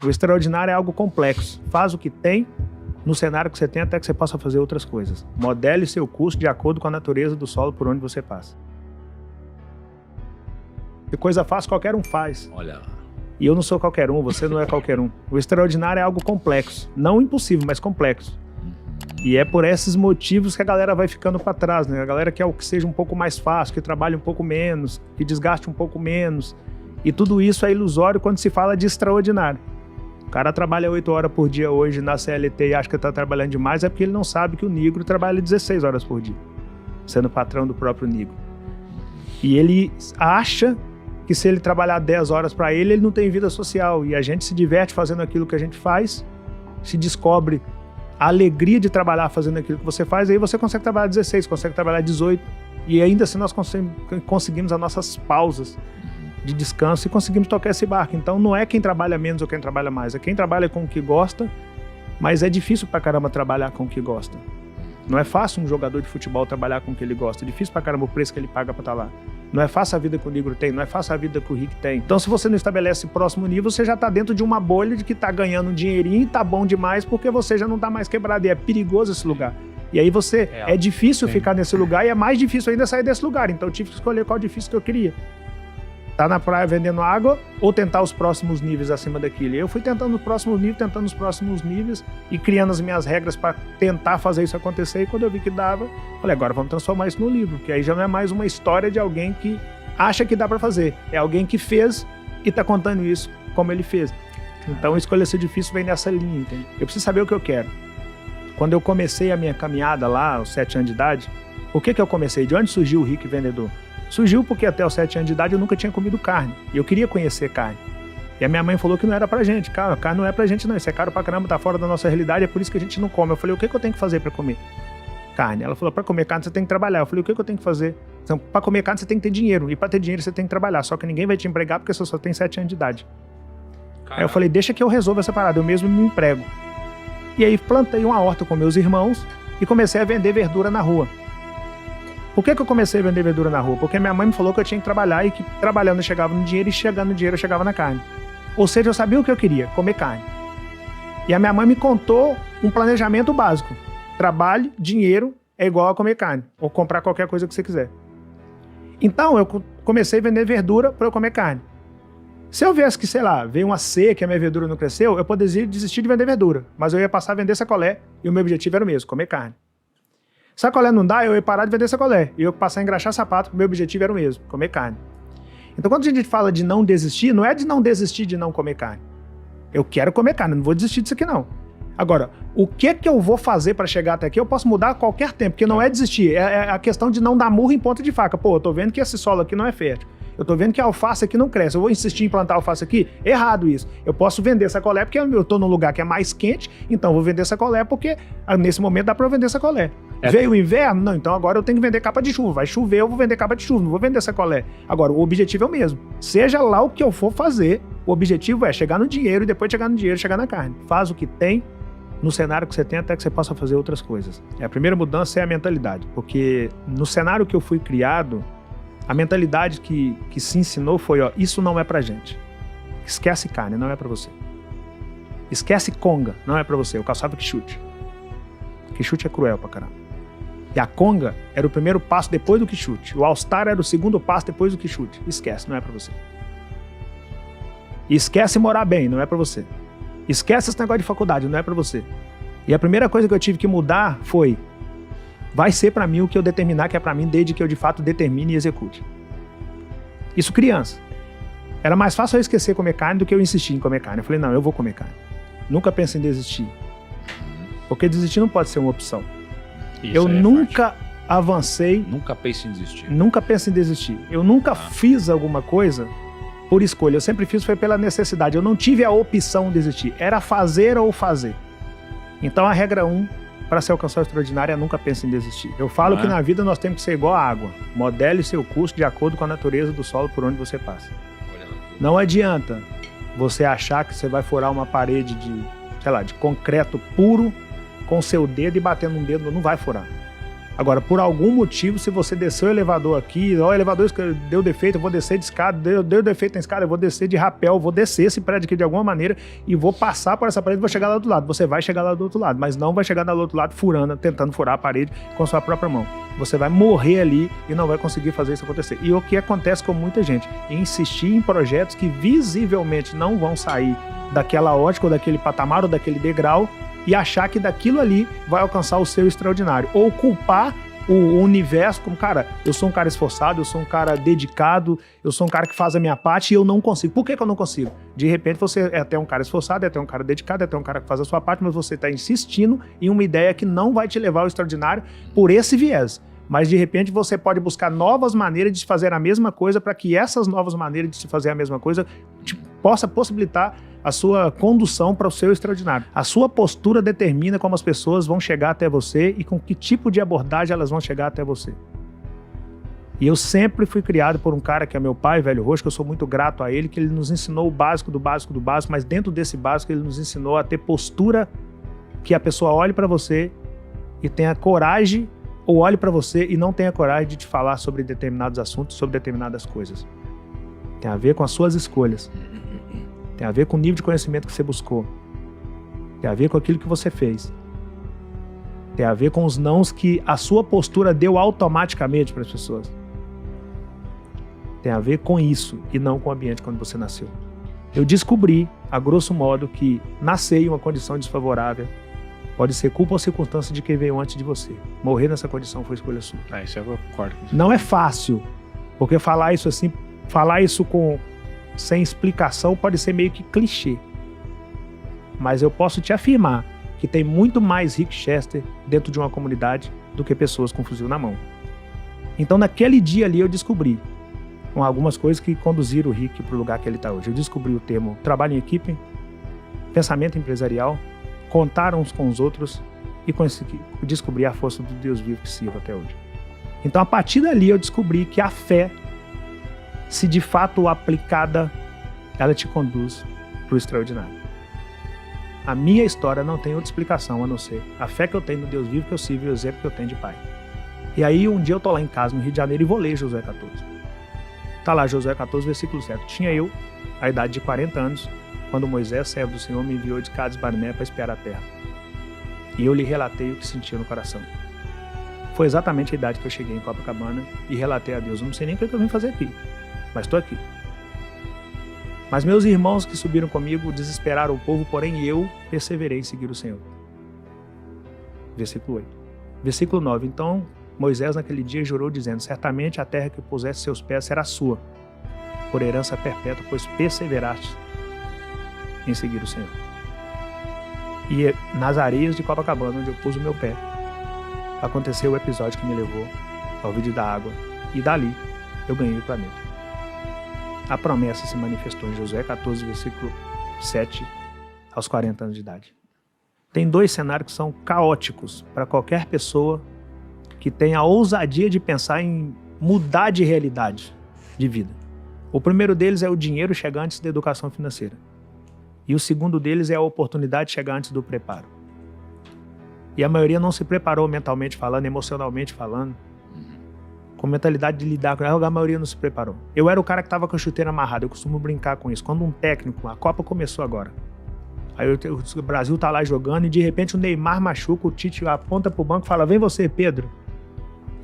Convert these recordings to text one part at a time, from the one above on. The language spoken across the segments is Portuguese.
O extraordinário é algo complexo. Faz o que tem no cenário que você tem até que você possa fazer outras coisas. Modele seu curso de acordo com a natureza do solo por onde você passa. E coisa fácil qualquer um faz. Olha lá. E eu não sou qualquer um, você não é qualquer um. O extraordinário é algo complexo. Não impossível, mas complexo. E é por esses motivos que a galera vai ficando para trás, né? A galera quer o que seja um pouco mais fácil, que trabalhe um pouco menos, que desgaste um pouco menos. E tudo isso é ilusório quando se fala de extraordinário. O cara trabalha 8 horas por dia hoje na CLT e acha que está trabalhando demais, é porque ele não sabe que o negro trabalha 16 horas por dia, sendo patrão do próprio negro. E ele acha que se ele trabalhar 10 horas para ele não tem vida social. E a gente se diverte fazendo aquilo que a gente faz, se descobre a alegria de trabalhar fazendo aquilo que você faz, aí você consegue trabalhar 16, consegue trabalhar 18, e ainda assim nós conseguimos as nossas pausas de descanso e conseguimos tocar esse barco. Então não é quem trabalha menos ou quem trabalha mais, é quem trabalha com o que gosta, mas é difícil pra caramba trabalhar com o que gosta. Não é fácil um jogador de futebol trabalhar com o que ele gosta, é difícil pra caramba o preço que ele paga pra estar lá. Não é fácil a vida que o negro tem, não é fácil a vida que o rico tem. Então se você não estabelece próximo nível, você já tá dentro de uma bolha de que tá ganhando um dinheirinho e tá bom demais porque você já não tá mais quebrado, e é perigoso esse lugar. E aí você, é difícil ficar nesse lugar e é mais difícil ainda sair desse lugar. Então eu tive que escolher qual difícil que eu queria. Tá na praia vendendo água ou tentar os próximos níveis acima daquilo. E eu fui tentando os próximos níveis e criando as minhas regras para tentar fazer isso acontecer. E quando eu vi que dava, falei, agora vamos transformar isso no livro, que aí já não é mais uma história de alguém que acha que dá para fazer. É alguém que fez e tá contando isso como ele fez. Então escolher ser difícil vem nessa linha, entende? Eu preciso saber o que eu quero. Quando eu comecei a minha caminhada lá, aos 7 anos de idade, o que eu comecei? De onde surgiu o Rico Vendedor? Surgiu porque até os 7 anos de idade eu nunca tinha comido carne. E eu queria conhecer carne. E a minha mãe falou que não era pra gente. Cara, carne não é pra gente não. Isso é caro pra caramba, tá fora da nossa realidade, é por isso que a gente não come. Eu falei, o que eu tenho que fazer pra comer carne? Ela falou, pra comer carne você tem que trabalhar. Eu falei, o que eu tenho que fazer? Então, pra comer carne você tem que ter dinheiro. E pra ter dinheiro você tem que trabalhar. Só que ninguém vai te empregar porque você só tem 7 anos de idade. Caramba. Aí eu falei, deixa que eu resolvo essa parada. Eu mesmo me emprego. E aí plantei uma horta com meus irmãos e comecei a vender verdura na rua. Por que eu comecei a vender verdura na rua? Porque minha mãe me falou que eu tinha que trabalhar e que trabalhando eu chegava no dinheiro e chegando no dinheiro eu chegava na carne. Ou seja, eu sabia o que eu queria, comer carne. E a minha mãe me contou um planejamento básico. Trabalho, dinheiro é igual a comer carne. Ou comprar qualquer coisa que você quiser. Então eu comecei a vender verdura para eu comer carne. Se eu viesse que, sei lá, veio uma seca e a minha verdura não cresceu, eu poderia desistir de vender verdura. Mas eu ia passar a vender sacolé e o meu objetivo era o mesmo, comer carne. Sacolé não dá, eu ia parar de vender sacolé. E eu ia passar a engraxar sapato, o meu objetivo era o mesmo, comer carne. Então quando a gente fala de não desistir, não é de não desistir de não comer carne. Eu quero comer carne, não vou desistir disso aqui não. Agora, o que eu vou fazer para chegar até aqui, eu posso mudar a qualquer tempo, porque não é desistir, é a questão de não dar murro em ponta de faca. Pô, eu tô vendo que esse solo aqui não é fértil. Eu tô vendo que a alface aqui não cresce. Eu vou insistir em plantar alface aqui? Errado isso. Eu posso vender sacolé porque eu tô num lugar que é mais quente, então eu vou vender sacolé porque nesse momento dá pra eu vender sacolé. Veio o inverno? Não, então agora eu tenho que vender capa de chuva. Vai chover, eu vou vender capa de chuva, não vou vender sacolé. Agora, o objetivo é o mesmo. Seja lá o que eu for fazer, o objetivo é chegar no dinheiro e depois chegar no dinheiro, chegar na carne. Faz o que tem no cenário que você tem até que você possa fazer outras coisas. A primeira mudança é a mentalidade, porque no cenário que eu fui criado, a mentalidade que se ensinou foi, ó, isso não é pra gente. Esquece carne, não é pra você. Esquece conga, não é pra você. Eu caçava quichute. Quichute é cruel pra caramba. E a conga era o primeiro passo depois do quichute. O all-star era o segundo passo depois do quichute. Esquece, não é pra você. Esquece morar bem, não é pra você. Esquece esse negócio de faculdade, não é pra você. E a primeira coisa que eu tive que mudar foi, vai ser pra mim o que eu determinar que é pra mim, desde que eu de fato determine e execute. Isso criança. Era mais fácil eu esquecer comer carne do que eu insistir em comer carne. Eu falei, não, eu vou comer carne. Nunca pensei em desistir. Porque desistir não pode ser uma opção. Isso eu nunca avancei. Nunca pense em desistir. Nunca pense em desistir. Eu nunca fiz alguma coisa por escolha. Eu sempre fiz foi pela necessidade. Eu não tive a opção de desistir. Era fazer ou fazer. Então a regra 1 para se alcançar o extraordinário é nunca pense em desistir. Eu falo que na vida nós temos que ser igual a água. Modele seu curso de acordo com a natureza do solo por onde você passa. Não adianta você achar que você vai furar uma parede de, sei lá, de concreto puro com seu dedo e batendo um dedo, não vai furar. Agora, por algum motivo, se você descer o elevador aqui, o elevador deu defeito, eu vou descer de escada, deu defeito na escada, eu vou descer de rapel, vou descer esse prédio aqui de alguma maneira e vou passar por essa parede e vou chegar lá do outro lado. Você vai chegar lá do outro lado, mas não vai chegar lá do outro lado furando, tentando furar a parede com a sua própria mão. Você vai morrer ali e não vai conseguir fazer isso acontecer. E o que acontece com muita gente? Insistir em projetos que visivelmente não vão sair daquela ótica ou daquele patamar ou daquele degrau e achar que daquilo ali vai alcançar o seu extraordinário. Ou culpar o universo como, cara, eu sou um cara esforçado, eu sou um cara dedicado, eu sou um cara que faz a minha parte e eu não consigo. Por que eu não consigo? De repente você é até um cara esforçado, é até um cara dedicado, é até um cara que faz a sua parte, mas você está insistindo em uma ideia que não vai te levar ao extraordinário por esse viés. Mas de repente você pode buscar novas maneiras de se fazer a mesma coisa para que essas novas maneiras de se fazer a mesma coisa possa possibilitar a sua condução para o seu extraordinário. A sua postura determina como as pessoas vão chegar até você e com que tipo de abordagem elas vão chegar até você. E eu sempre fui criado por um cara que é meu pai, Velho Roxo, que eu sou muito grato a ele, que ele nos ensinou o básico do básico do básico, mas dentro desse básico ele nos ensinou a ter postura que a pessoa olhe para você e tenha coragem, ou olhe para você e não tenha coragem de te falar sobre determinados assuntos, sobre determinadas coisas. Tem a ver com as suas escolhas. Tem a ver com o nível de conhecimento que você buscou. Tem a ver com aquilo que você fez. Tem a ver com os nãos que a sua postura deu automaticamente para as pessoas. Tem a ver com isso e não com o ambiente quando você nasceu. Eu descobri, a grosso modo, que nascer em uma condição desfavorável pode ser culpa ou circunstância de quem veio antes de você. Morrer nessa condição foi escolha sua. Isso eu concordo. Não é fácil, porque falar isso assim, sem explicação pode ser meio que clichê. Mas eu posso te afirmar que tem muito mais Rick Chester dentro de uma comunidade do que pessoas com fuzil na mão. Então naquele dia ali eu descobri com algumas coisas que conduziram o Rick para o lugar que ele está hoje. Eu descobri o termo trabalho em equipe, pensamento empresarial, contar uns com os outros e descobri a força do Deus vivo que sirvo até hoje. Então a partir dali eu descobri que a fé, se de fato aplicada, ela te conduz para o extraordinário. A minha história não tem outra explicação a não ser a fé que eu tenho no Deus vivo que eu sirvo e o exemplo que eu tenho de pai. E aí um dia eu tô lá em casa no Rio de Janeiro e vou ler Josué 14. Tá lá Josué 14, versículo 7. Tinha eu, a idade de 40 anos, quando Moisés, servo do Senhor, me enviou de Cades Barnea para espiar a terra. E eu lhe relatei o que sentia no coração. Foi exatamente a idade que eu cheguei em Copacabana e relatei a Deus. Eu não sei nem o que eu vim fazer aqui, mas estou aqui. Mas meus irmãos que subiram comigo desesperaram o povo, porém eu perseverei em seguir o Senhor. Versículo 8. Versículo 9. Então Moisés naquele dia jurou dizendo: certamente a terra que pusesse seus pés será sua, por herança perpétua, pois perseveraste em seguir o Senhor. E nas areias de Copacabana, onde eu pus o meu pé, aconteceu o episódio que me levou ao vídeo da água, e dali eu ganhei o planeta. A promessa se manifestou em Josué 14, versículo 7, aos 40 anos de idade. Tem dois cenários que são caóticos para qualquer pessoa que tenha a ousadia de pensar em mudar de realidade de vida. O primeiro deles é o dinheiro chegar antes da educação financeira. E o segundo deles é a oportunidade de chegar antes do preparo. E a maioria não se preparou mentalmente falando, emocionalmente falando, com mentalidade de lidar com ela, a maioria não se preparou. Eu era o cara que estava com a chuteira amarrada, eu costumo brincar com isso. Quando um técnico, a Copa começou agora, aí o Brasil tá lá jogando e de repente o Neymar machuca, o Tite aponta pro banco e fala: vem você, Pedro.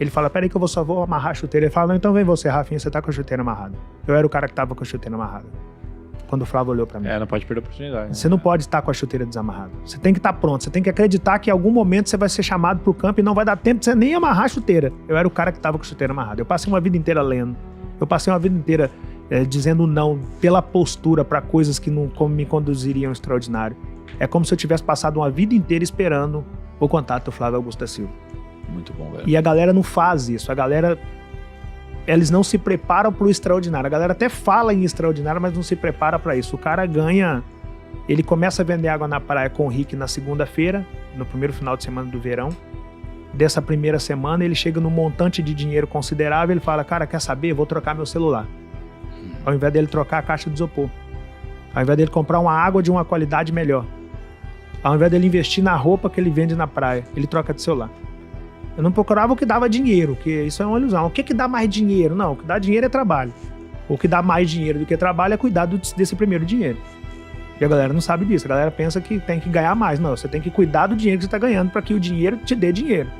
Ele fala: peraí que eu só vou amarrar a chuteira. Ele fala: não, então vem você, Rafinha, você tá com a chuteira amarrada. Eu era o cara que tava com a chuteira amarrada. Quando o Flávio olhou pra mim. Não pode perder a oportunidade. Você não pode estar com a chuteira desamarrada. Você tem que estar pronto, você tem que acreditar que em algum momento você vai ser chamado pro campo e não vai dar tempo de você nem amarrar a chuteira. Eu era o cara que tava com a chuteira amarrada. Eu passei uma vida inteira lendo. Eu passei uma vida inteira dizendo não pela postura para coisas que não me conduziriam ao extraordinário. É como se eu tivesse passado uma vida inteira esperando o contato do Flávio Augusto da Silva. Muito bom, velho. E a galera não faz isso. A galera, eles não se preparam para o extraordinário. A galera até fala em extraordinário, mas não se prepara para isso. O cara ganha, ele começa a vender água na praia com o Rick na segunda-feira, no primeiro final de semana do verão. Dessa primeira semana, ele chega num montante de dinheiro considerável, ele fala: cara, quer saber? Vou trocar meu celular. Ao invés dele trocar a caixa de isopor. Ao invés dele comprar uma água de uma qualidade melhor. Ao invés dele investir na roupa que ele vende na praia, ele troca de celular. Eu não procurava o que dava dinheiro, que isso é uma ilusão. O que dá mais dinheiro? Não, o que dá dinheiro é trabalho. O que dá mais dinheiro do que trabalho é cuidar desse primeiro dinheiro. E a galera não sabe disso. A galera pensa que tem que ganhar mais. Não, você tem que cuidar do dinheiro que você está ganhando para que o dinheiro te dê dinheiro.